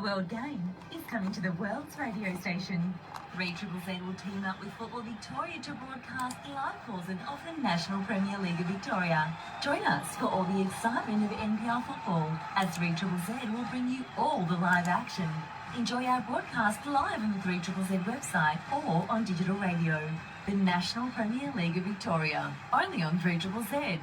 World Game is coming to the world's radio station. 3ZZZ will team up with Football Victoria to broadcast live calls of the National Premier League of Victoria. Join us for all the excitement of NPL football, as 3ZZZ will bring you all the live action. Enjoy our broadcast live on the 3ZZZ website or on digital radio. The National Premier League of Victoria, only on 3ZZZ.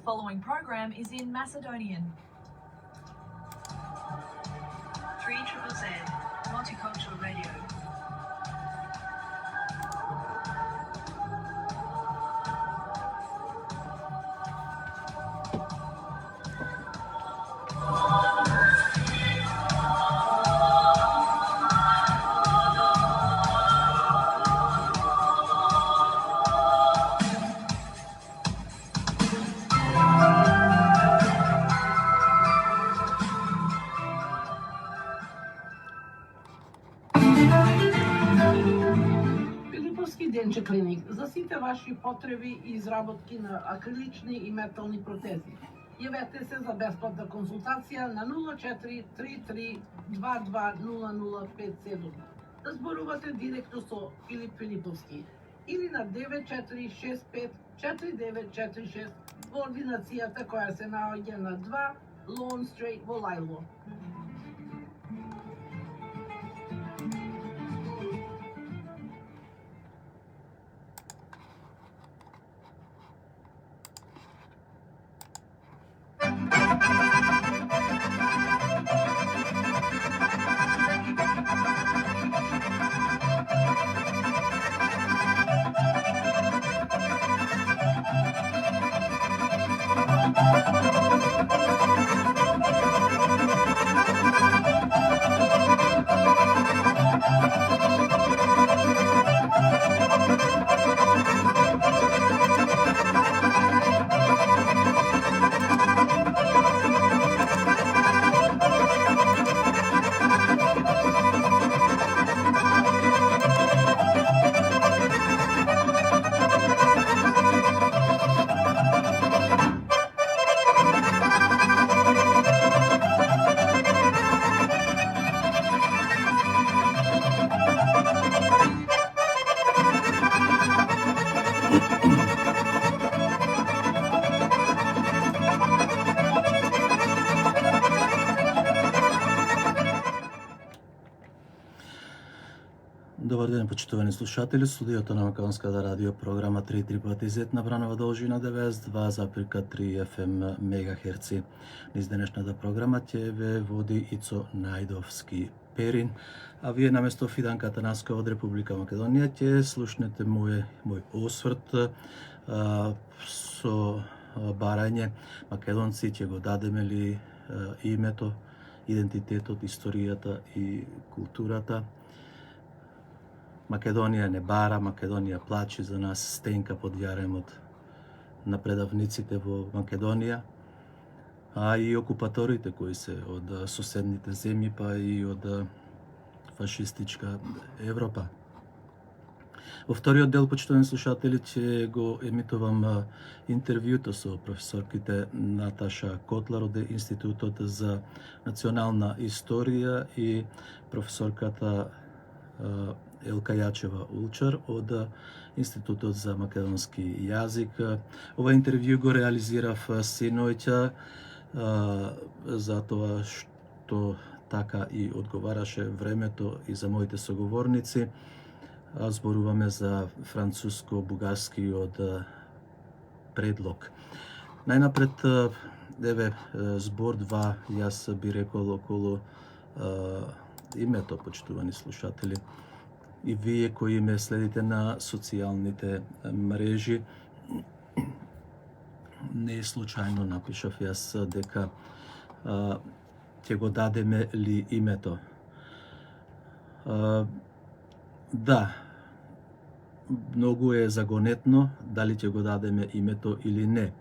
Following program is in Macedonian. 3ZZZ, Multicultural Radio. Денче клиник за сите ваши потреби и изработки на акрилични и метални протези. Јавете се за бесплатна консултација на 0433220057. Да зборувате директно со Филип Филиповски или на 94654946 во ординацијата која се наоѓа на 2 Lawn Street во Лајло. Добар ден, почитувани слушатели. Студиото на Македонската радио програма 3ZZZ на Бранова должина 92,3 FM мегахерци. Низ денешната програма ќе ве води Ицо Најдовски Перин, а вие наместо Фиданка Атанаскова од Република Македонија ќе слушнете мој осврт со барање македонци ќе го дадеме ли името, идентитетот, историјата и културата. Македонија не бара, Македонија плачи за нас, стенка под јаремот на предавниците во Македонија, а и окупаторите кои се од соседните земји, па и од фашистичка Европа. Во вториот дел, почитувани слушатели, ќе го емитувам интервјуто со професорките Наташа Котлар од Институтот за национална историја и професорката Елка Јачева Улчар од Институтот за македонски јазик. Ова интервју го реализирав синоќа затоа што така и одговараше времето и за моите соговорници. Зборуваме за француско-бугарскиот предлог. Најнапред, еве, збор два, јас би рекол околу името, почитувани слушатели. И вие кои ме следите на социјалните мрежи, не е случајно напишав јас дека ќе го дадеме ли името. Да, многу е загонетно дали ќе го дадеме името или не.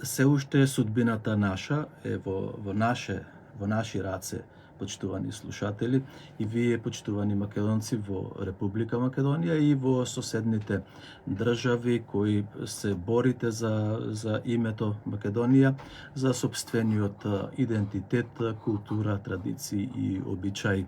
се уште судбината наша е во наши раце, почитувани слушатели, и вие, почитувани македонци во Република Македонија и во соседните држави кои се борите за името Македонија, за сопствениот идентитет, култура, традиции и обичаи.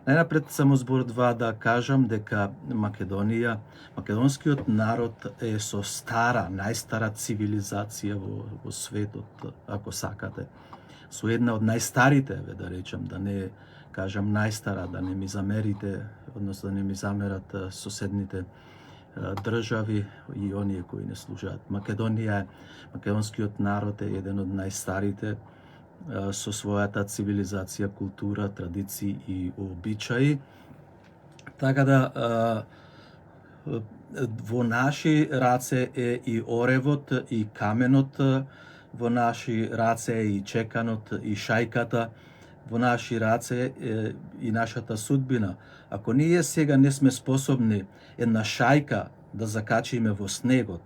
Најнапред само збор два да кажам дека Македонија, македонскиот народ е со стара, најстара цивилизација во светот, ако сакате. Со една од најстарите, да речем, да не кажам најстара, да не ми замерите, односно да не ми замерат соседните држави и оние кои не служат. Македонскиот народ е еден од најстарите со својата цивилизација, култура, традиции и обичаи. Така да во наши раце е и оревот и каменот, во наши раце е и чеканот и шајката, во наши раце е и нашата судбина. Ако ние сега не сме способни една шајка да закачиме во снегот,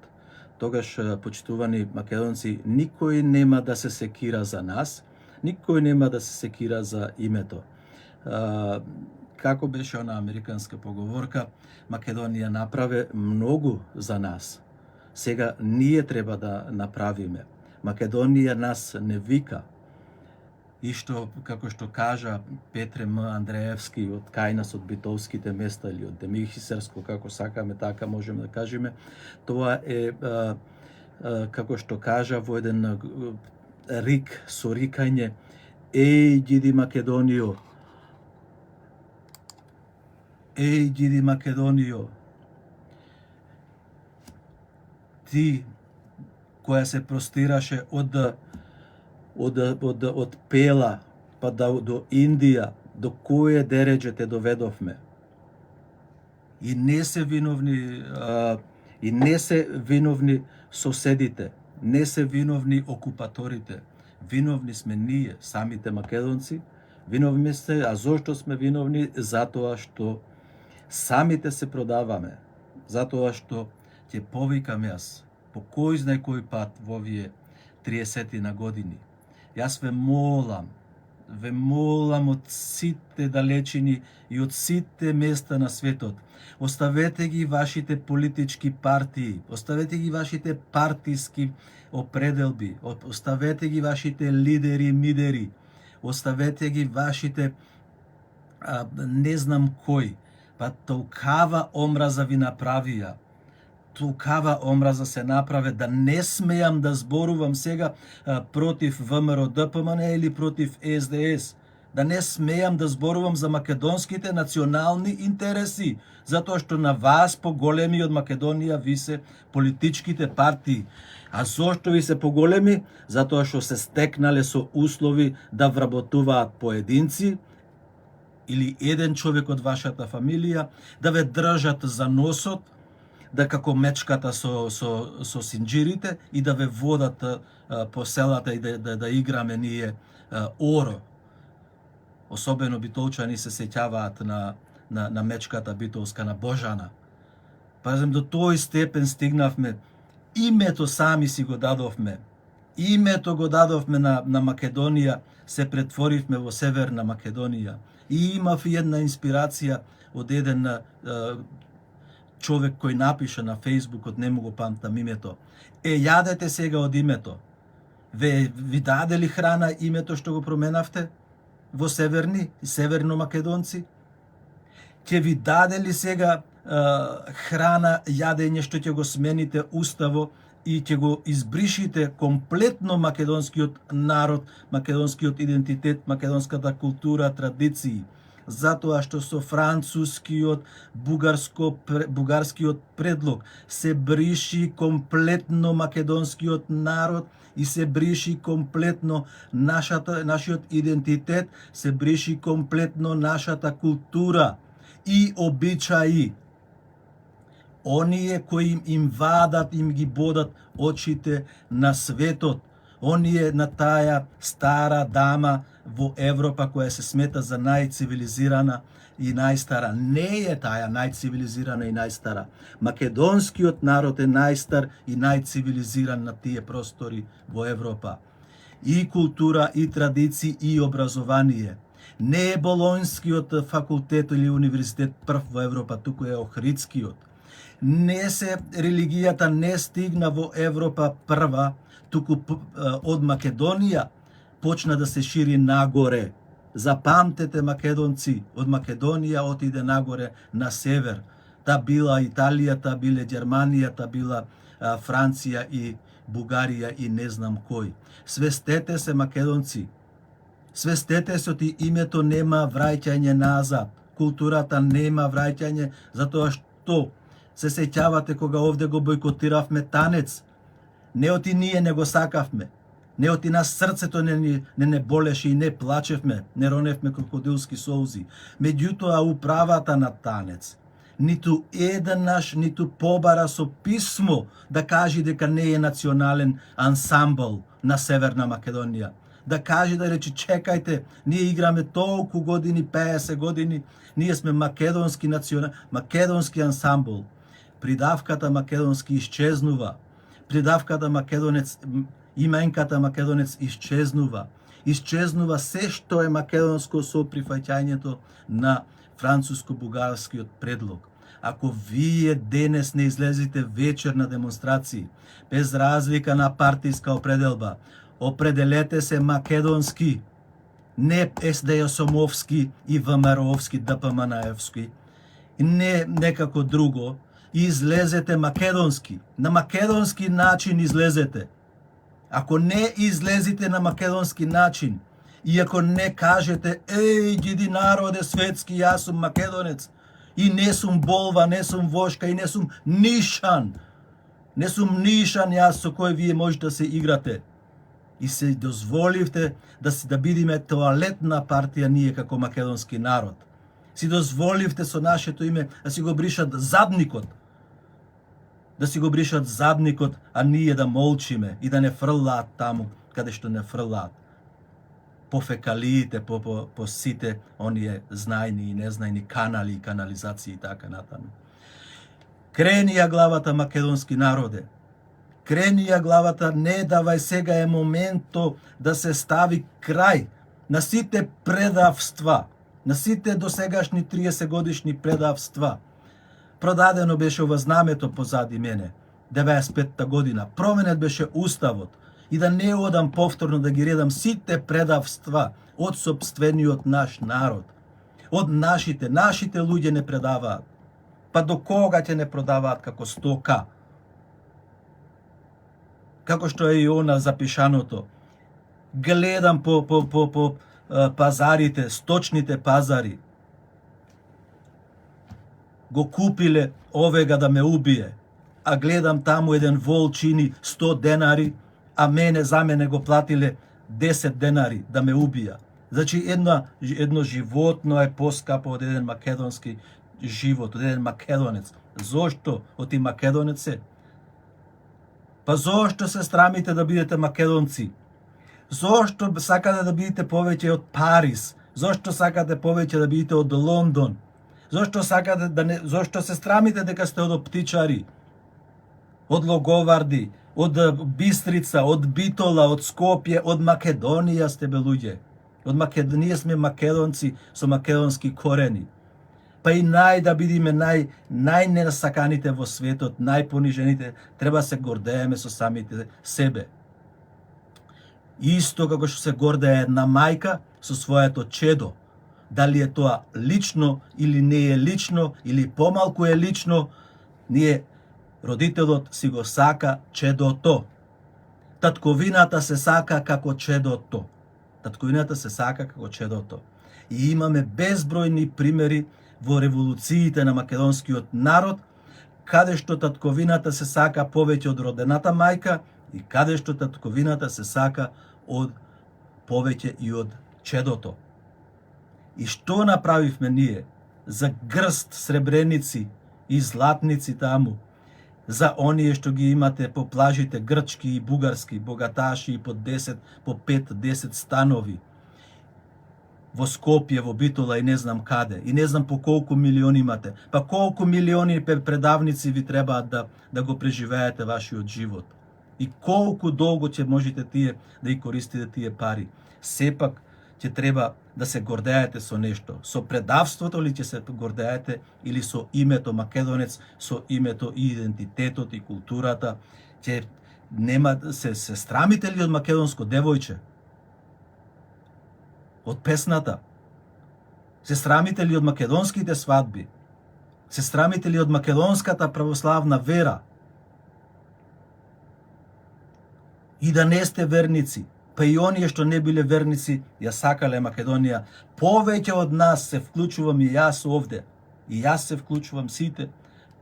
тогаш, почитувани македонци, никој нема да се секира за нас, никој нема да се секира за името. Како беше она американска поговорка, Македонија направи многу за нас. Сега ние треба да направиме. Македонија нас не вика. И што, како што кажа Петре М. Андреевски од кај нас, од битовските места или од Демихисерско, како сакаме, така можеме да кажеме, тоа е, како што кажа во еден рик со рикање: еј, ѓиди Македонијо, еј, ѓиди Македонијо, ти која се простираше од Пела па до Индија, до кое дереđe те доведовме. И не се виновни соседите, не се виновни окупаторите. Виновни сме ние, самите македонци. Виновни сме, а зошто сме виновни? Затоа што самите се продаваме. Затоа што ќе повикам јас по кој знае кој пат во овие 30 на години. Јас ве молам од сите далечини и од сите места на светот, оставете ги вашите политички партии, оставете ги вашите партиски определби, оставете ги вашите лидери, мидери, оставете ги вашите не знам кој, па толкава омраза ви направија, толкава омраза се направе да не смеам да зборувам сега против ВМРО ДПМН или против СДС, да не смеам да зборувам за македонските национални интереси, затоа што на вас поголеми од Македонија ви се политичките партии. А зошто ви се поголеми? Затоа што се стекнале со услови да вработуваат поединци или еден човек од вашата фамилија, да ве држат за носот, да како мечката со синџирите и да ве водат по селата и да играме ние оро. Особено битолчани се сеќаваат на мечката битолска, на Божана. Пазем, до тој степен стигнавме. Името сами си го дадовме. Името го дадовме на Македонија, се претворивме во Северна Македонија. И имав една инспирација од еден човек кој напиша на Фейсбукот, не му го памтам името. Јадете сега од името. Ви даде ли храна името што го променавте во северно македонци? Ќе ви даде ли сега храна, јадење што ќе го смените уставо и ќе го избришите комплетно македонскиот народ, македонскиот идентитет, македонската култура, традиции? Затоа што со францускиот, бугарскиот предлог се бриши комплетно македонскиот народ и се бриши комплетно нашиот идентитет, се бриши комплетно нашата култура и обичаи. Оние кои им вадат, им ги бодат очите на светот, оние на таа стара дама во Европа која се смета за најцивилизирана и најстара. Не е таа најцивилизирана и најстара. Македонскиот народ е најстар и најцивилизиран на тие простори во Европа. И култура, и традиции, и образование. Не е Болонскиот факултет или универзитет прв во Европа, туку е Охридскиот. Не се религијата не стигна во Европа прва, туку од Македонија почна да се шири нагоре. Запамтете, македонци, од Македонија отиде нагоре на север. Та била Италија, та биле Германија, та била Франција и Бугарија и не знам кој. Свестете се, македонци. Свестете се, оти името нема враќање назад. Културата нема враќање, затоа што се сеќавате кога овде го бойкотиравме танец. Не оти ние не го сакавме. Не оти на срцето не болеше и не плачевме, не роневме крокодилски солзи. Меѓутоа управата на танец ниту еднаш, ниту побара со писмо да кажи дека не е национален ансамбл на Северна Македонија. Да каже, да рече, чекајте, ние играме толку години, 50 години, ние сме македонски ансамбл. Придавката македонски исчезнува. Придавката македонец, именката македонец исчезнува. Исчезнува се што е македонско со прифаќањето на француско-бугарскиот предлог. Ако вие денес не излезете вечер на демонстрации, без разлика на партиска определба, определете се македонски, не СДСОМовски и ВМРО-овски, ДПМН-евски, не некако друго, излезете македонски. На македонски начин излезете. Ако не излезете на македонски начин, и ако не кажете, еј, диди народе светски, јас сум македонец, и не сум болва, не сум вошка, и не сум нишан, јас со кој вие можете да се играте. И се дозволивте да бидиме тоалетна партија ние како македонски народ. Си дозволивте со нашето име да си го бришат задникот. Да си го бришат задникот, а ние да молчиме и да не фрлаат таму каде што не фрлаат. По фекалиите, по сите оние знајни и незнајни канали и канализации и така натаму. Крени ја главата, македонски народе. Крени ја главата, не давај, сега е моменто да се стави крај на сите предавства, на сите досегашни 30 годишни предавства. Продадено беше ова знамето позади мене, 95-та година. Променет беше уставот. И да не одам повторно да ги редам сите предавства од сопствениот наш народ. Од нашите луѓе не предаваат. Па до кога ќе не продаваат како стока? Како што е и она запишаното. Гледам по пазарите, сточните пазари. Го купиле овега да ме убие. А гледам таму еден вол чини 100 денари, а за мене го платиле 10 денари да ме убија. Значи едно животно е поскапо од еден македонски живот, од еден македонец. Зошто оти македонец е? Па зошто се страмите да бидете македонци? Зошто сакате да бидете повеќе од Париз? Зошто сакате повеќе да бидете од Лондон? Зошто се страмите дека сте од птичари? Од логоварди, од Бистрица, од Битола, од Скопје, од Македонија сте бе луѓе. Ние сме македонци со македонски корени. Па и да бидиме најненасаканите во светот, најпонижените, треба се гордееме со самите себе. Исто како што се гордее една мајка со своето чедо. Дали е тоа лично или не е лично, или помалку е лично, родителот си го сака чедото. Татковината се сака како чедото. И имаме безбројни примери во револуциите на македонскиот народ, каде што татковината се сака повеќе од родената мајка и каде што татковината се сака повеќе и од чедото. И што направивме ние за грст сребреници и златници таму, за оние што ги имате по плажите грчки и бугарски, богаташи и по 5-10 станови, во Скопје, во Битола и не знам каде, и не знам по колку милиони имате, па колку милиони предавници ви требаат да го преживеете вашиот живот, и колку долго ќе можете да и користите тие пари. Сепак, ќе треба да се гордеете со нешто? Со предавството ли ќе се гордеете или со името македонец, со името и идентитетот и културата? Ќе нема се срамите ли од македонско девојче? Од песната? Се срамите ли од македонските свадби? Се срамите ли од македонската православна вера? И да не сте верници, па и оние што не биле верници, ја сакале Македонија. Повеќе од нас се вклучувам и јас овде. И јас се вклучувам сите.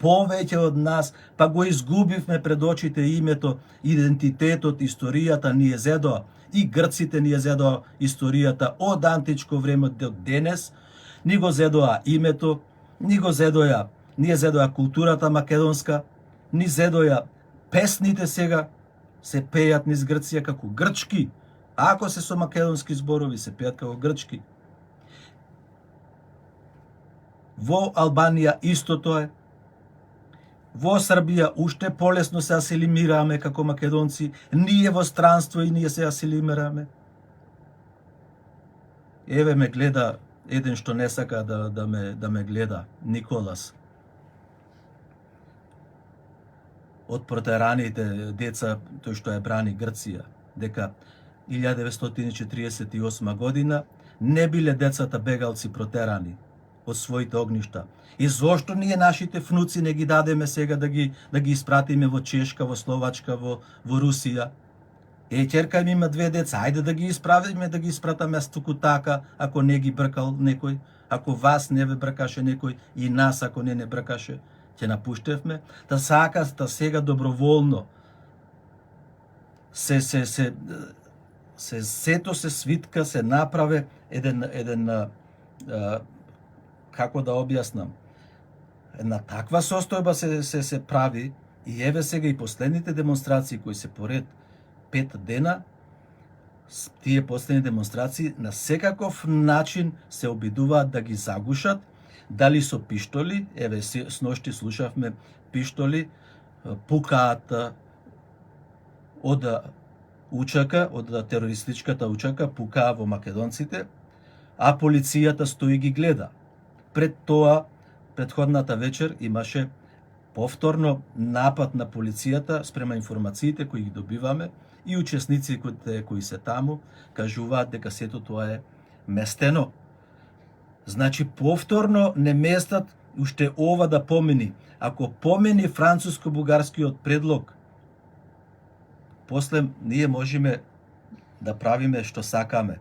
Повеќе од нас, па го изгубивме пред очите името, идентитетот, историјата ни е зедоа. И грците ни е зедоа историјата од античко време до денес. Ни го зедоа името, ни е зедоа културата македонска, ни зедоа песните сега, се пејат низ Грција како грчки. Ако се со македонски зборови, се пеат како грчки. Во Албанија истото е. Во Србија уште полесно се асилимираме како македонци. Ние во странство и ние се асилимираме. Еве ме гледа еден што не сака да ме гледа, Николас. Од протераните деца, тој што ја брани Грција, дека 1948 година не биле децата бегалци протерани од своите огништа. И зошто ние нашите внуци не ги дадеме сега да ги испратиме во Чешка, во Словачка, во Русија? Ќерка ми има 2 деца, ајде да ги исправиме, да ги испратаме стуку така, ако не ги бркал некој, ако вас не ве бркаше некој и нас ако не бркаше, ќе напуштевме, да сакаста сега доброволно сето се свитка, се направе еден како да објаснам, една таква состојба се прави и еве сега и последните демонстрации кои се поред 5 дена, тие последни демонстрации на секаков начин се обидуваат да ги загушат, дали со пиштоли, еве сношти слушавме пиштоли пукаат од учака, од терористичката учака, пукаа во македонците, а полицијата стои ги гледа. Пред тоа, предходната вечер имаше повторно напад на полицијата спрема информациите кои ги добиваме и учесниците кои се таму кажуваат дека сето тоа е местено. Значи повторно не местат уште ова да помени. Ако помени француско-бугарскиот предлог, после ние можеме да правиме што сакаме.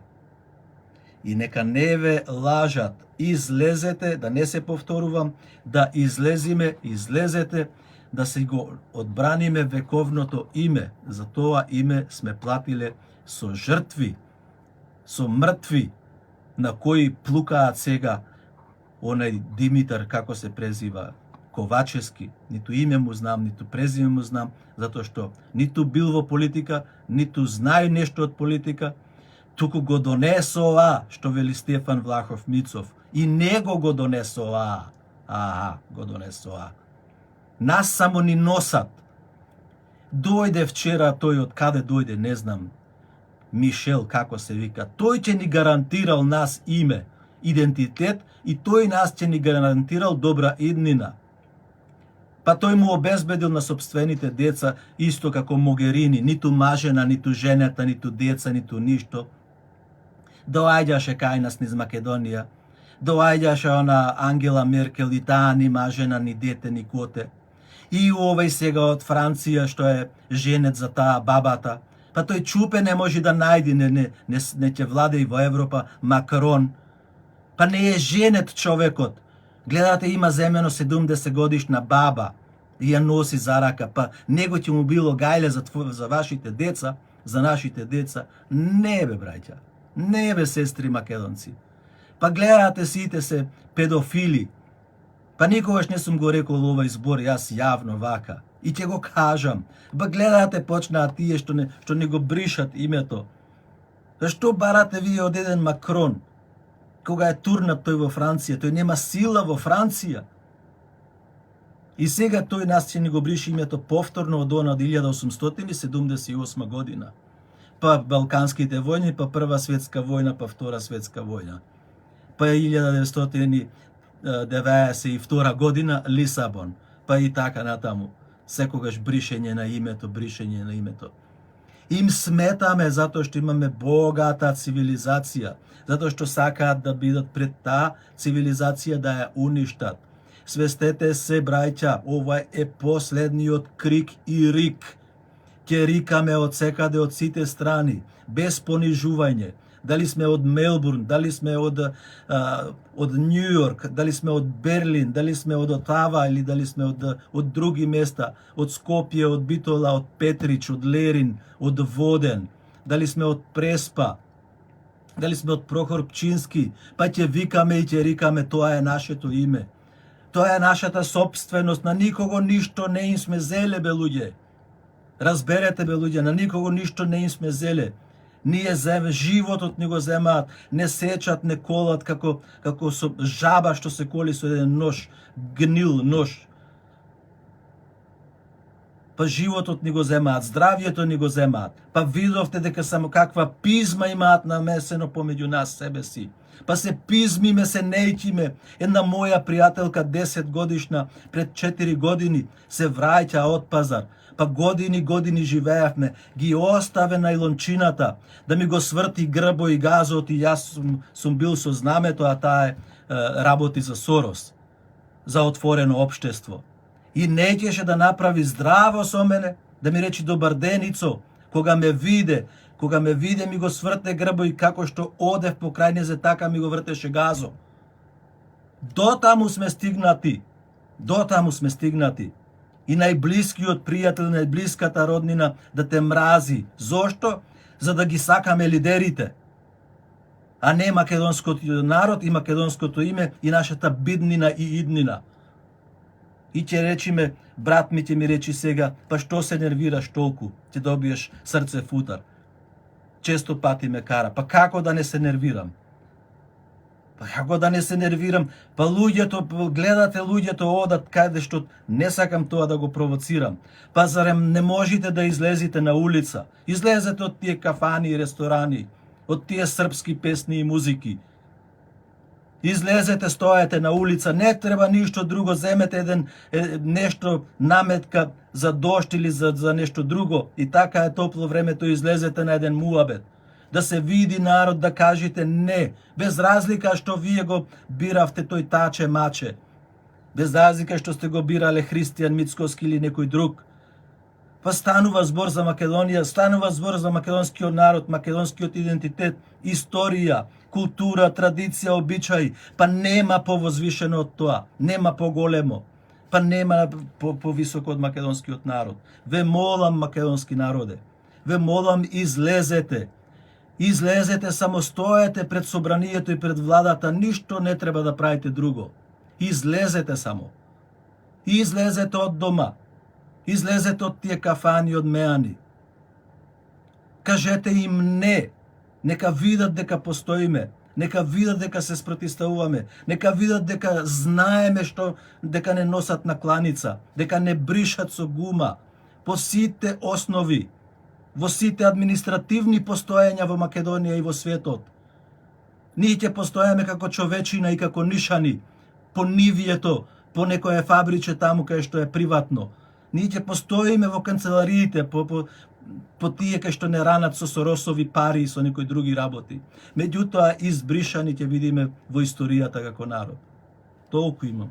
И нека не ве лажат. Излезете, да не се повторувам, да излезете, да си го одбраниме вековното име. За тоа име сме платиле со жртви, со мртви, на кои плукаат сега онај Димитар, како се презива, Ковачевски. Ниту име му знам, ниту презиме му знам, затоа што ниту бил во политика, ниту знае нешто од политика, туку го донесоа, што вели Стефан Влахов Мицов. И него го донесоа. Го донесоа. Нас само ни носат. Дојде вчера тој, од каде дојде, не знам, Мишел, како се вика. Тој ќе ни гарантирал нас име, идентитет и тој нас ќе ни гарантирал добра иднина. Па тој му обезбедил на собствените деца, исто како Могерини, ниту мажена, ниту женета, ниту деца, ниту ништо. Доаѓаше кај нас низ Македонија, доаѓаше она Ангела Меркел и таа ни мажена, ни дете, ни коте. И овој сега од Франција што е женет за таа бабата. Па тој чупе не може да најди, не ќе владе и во Европа Макрон. Па не е женет човекот. Гледате, има земено 70 годишна баба и ја носи за рака, па него ќе му било гајле за вашите деца, за нашите деца. Не бе, браќа, не бе, сестри македонци. Па гледате, сите се педофили. Па никогаш не сум го рекол овој збор јас јавно вака. И ќе го кажам. Па гледате, почнаат тие што не го бришат името. Зашто барате вие од еден Макрон? Кога е турнат тој во Франција, тој нема сила во Франција. И сега тој нас ќе ни го бриши името повторно од она од 1878 година. па Балканските војни, па Прва светска војна, па Втора светска војна. Па 1992 година Лисабон, па и така натаму. Секогаш бришење на името, бришење на името. Им сметаме затоа што имаме богата цивилизација, затоа што сакаат да бидат пред таа цивилизација да ја уништат. Свестете се, браќа, ова е последниот крик и рик. Ќе рикаме од секаде, од сите страни, без понижување. Дали сме од Мелбурн, дали сме од Нью Йорк, дали сме од Берлин, дали сме од Отава или дали сме од други места, од Скопје, од Битола, од Петрич, од Лерин, од Воден, дали сме од Преспа, дали сме од Прохор Пчински, па ќе викаме и ќе рикаме, тоа е нашето име. Тоа е нашата собственост, на никого ништо не им сме зеле, бе луѓе. Разберете, бе луѓе, на никого ништо не им сме зеле. Ние животот ни го земаат, не сечат, не колат како со жаба што се коли со еден нож, гнил нож. Па животот ни го земаат, здравјето ни го земаат. Па видовте дека само каква пизма имаат намесено помеѓу нас себе си. Па се пизмиме, се нејќиме. Една моја пријателка 10 годишна пред 4 години се враќа од пазар. Па години живеевме, ги оставе на илончината да ми го сврти грбо и газот и јас сум бил со знамето, а таа работи за Сорос, за отворено општество. И неќеше да направи здраво со мене, да ми речи добар деницо, кога ме виде ми го сврте грбо и како што одев покрај незе, така ми го вртеше газо. До таму сме стигнати. И најблискиот пријател, најблиската роднина да те мрази. Зошто? За да ги сакаме лидерите. А не македонскиот народ и македонското име и нашата биднина и иднина. И ќе речиме, брат ми ќе ми речи сега, па што се нервираш толку? Ќе добиеш срце футар. Често пати ме кара. Па како да не се нервирам? Па луѓето, гледате луѓето одат каде што не сакам тоа да го провоцирам. Па зарем не можете да излезете на улица? Излезете од тие кафани и ресторани, од тие српски песни и музики. Излезете, стоете на улица, не треба ништо друго, земете нешто наметка за дожд или за нешто друго. И така е топло времето, излезете на еден муабет. Да се види народ, да кажете не, без разлика што вие го биравте тој таче маче, без разлика што сте го бирале Христијан Мицкоски или некој друг. Па станува збор за Македонија, станува збор за македонскиот народ, македонскиот идентитет, историја, култура, традиција, обичаи, па нема повозвишено од тоа, нема поголемо, па нема повисоко од македонскиот народ. Ве молам, македонски народе, ве молам, излезете, само стоете пред собранието и пред владата, ништо не треба да правите друго. Излезете само. Излезете од дома. Излезете од тие кафани, од меани. Кажете им не. Нека видат дека постоиме. Нека видат дека се спротивставуваме. Нека видат дека знаеме дека не носат на кланица, дека не бришат со гума. По сите основи, во сите административни постоења во Македонија и во светот. Ние ќе постојаме како човечина и како нишани, по нивието, по некое фабриче таму кај што е приватно. Ние ќе постоиме во канцелариите, по тие кај што не ранат со Соросови пари и со некои други работи. Меѓутоа, избришани ќе видиме во историјата како народ. Толку имам.